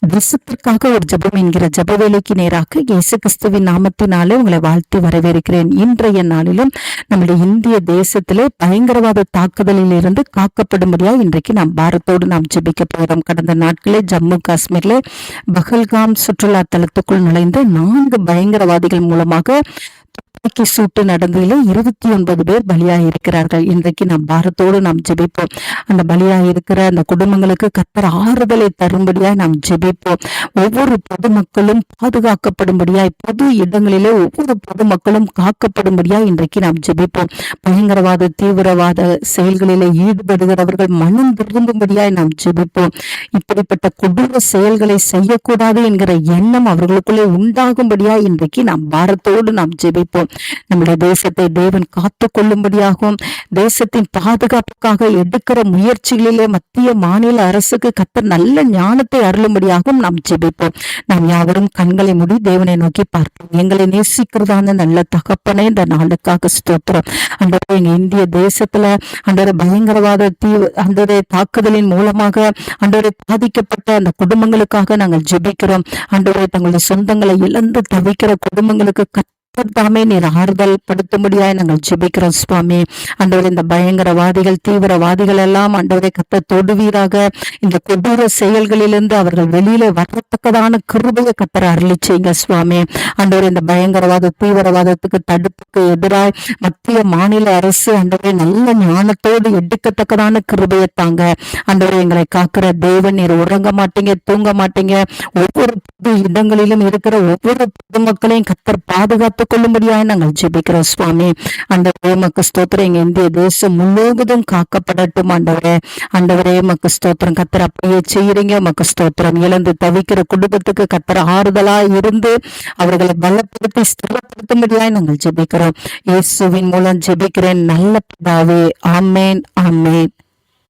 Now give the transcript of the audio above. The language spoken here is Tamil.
தேசத்திற்காக ஒரு ஜெபம் என்கிற ஜெப வேலைக்கு நேராக இயேசு கிறிஸ்துவின் நாமத்தினாலே உங்களை வாழ்த்தி வரவேற்கிறேன். இன்றைய நாளிலும் நம்முடைய இந்திய தேசத்திலே பயங்கரவாத தாக்குதலில் இருந்து காக்கப்படும்படியா இன்றைக்கு பாரத்தோடு நாம் ஜெபிக்க போகிறோம். கடந்த நாட்களே ஜம்மு காஷ்மீர்ல பஹல்காம் சுற்றுலா தலத்துக்குள் நுழைந்த 4 பயங்கரவாதிகள் மூலமாக துப்பாக்கி சூட்டு நடந்ததில் 29 பேர் பலியாக இருக்கிறார்கள். இன்றைக்கு பாரத்தோடு நாம் ஜெபிப்போம். அந்த பலியாக இருக்கிற அந்த குடும்பங்களுக்கு கர்த்தர் ஆறுதலை தரும்படியாய் நாம் ஜெபிப்போம். ஒவ்வொரு பொதுமக்களும் பாதுகாக்கப்படும்படியாய், பொது இடங்களிலே ஒவ்வொரு பொதுமக்களும் காக்கப்படும்படியாய் இன்றைக்கு நாம் ஜெபிப்போம். பயங்கரவாத தீவிரவாத செயல்களிலே ஈடுபடுகிறவர்கள் மனம் திரும்பும்படியாய் நாம் ஜெபிப்போம். இப்படிப்பட்ட கொடூர செயல்களை செய்யக்கூடாது என்கிற எண்ணம் அவர்களுக்குள்ளே உண்டாகும்படியாய் இன்றைக்கு பாரத்தோடு நாம் ஜெபிப்போம். நம்முடைய தேசத்தை தேவன் காத்து கொள்ளும்படியாகவும், தேசத்தின் பாதுகாப்புக்காக எடுக்கிற முயற்சிகளிலே மத்திய மாநில அரசுக்கு கர்த்தர் நல்ல ஞானத்தை அருளும்படியாகவும் நாம் ஜெபிப்போம். நாம் யாவரும் கண்களை மூடி தேவனை நோக்கி பார்ப்போம். எங்களை நேசிக்கிறதான நல்ல தகப்பனே, இந்த நாளுக்காக ஸ்தோத்திரம். அன்றைய எங்க இந்திய தேசத்துல அன்றைய பயங்கரவாத அன்றைய தாக்குதலின் மூலமாக அன்றைய பாதிக்கப்பட்ட அந்த குடும்பங்களுக்காக நாங்கள் ஜெபிக்கிறோம். அன்றைய தங்களுடைய சொந்தங்களை இழந்து தவிக்கிற குடும்பங்களுக்கு தாமே நீர் ஆறுதல் படுத்தும்படியாய் நாங்கள் ஜெபிக்கிறோம் சுவாமி. ஆண்டவரே, இந்த பயங்கரவாதிகள் தீவிரவாதிகள் எல்லாம் ஆண்டவரை கர்த்தர் தொடுவீராக. இந்த கொடூர செயல்களிலிருந்து அவர்கள் வெளியில வரத்தக்கதான கிருபையை கர்த்தர் அருளி செய்யுங்க சுவாமி. ஆண்டவரே, இந்த பயங்கரவாத தீவிரவாதத்துக்கு தடுப்புக்கு எதிராய் மத்திய மாநில அரசு ஆண்டவரே நல்ல ஞானத்தோடு எடுக்கத்தக்கதான கிருபையை தாங்க. ஆண்டவரே, எங்களை காக்கிற தேவன், நீர் உறங்க மாட்டீங்க, தூங்க மாட்டீங்க. ஒவ்வொரு பொது இடங்களிலும் இருக்கிற ஒவ்வொரு பொதுமக்களையும் கர்த்தர் பாதுகாத்து கொள்ளும்படியாக நாங்கள் ஜெபிக்கிறோம் சுவாமி. ஆண்டவரே, உமக்கு ஸ்தோத்திரம். எங்க இந்திய தேசம் முழுவதும் காக்கப்படட்டும் ஆண்டவரே. ஆண்டவரே, உமக்கு ஸ்தோத்திரம். கர்த்தர் அப்படியே செய்யறீங்க. உமக்கு ஸ்தோத்திரம். இழந்து தவிக்கிற குடும்பத்துக்கு கர்த்தர் ஆறுதலா இருந்து அவர்களை பலப்படுத்தி ஸ்திரப்படுத்தும்படியாய் நாங்கள் ஜெபிக்கிறோம். இயேசுவின் மூலம் ஜெபிக்கிறேன் நல்ல பிதாவே. ஆமேன், ஆமேன்.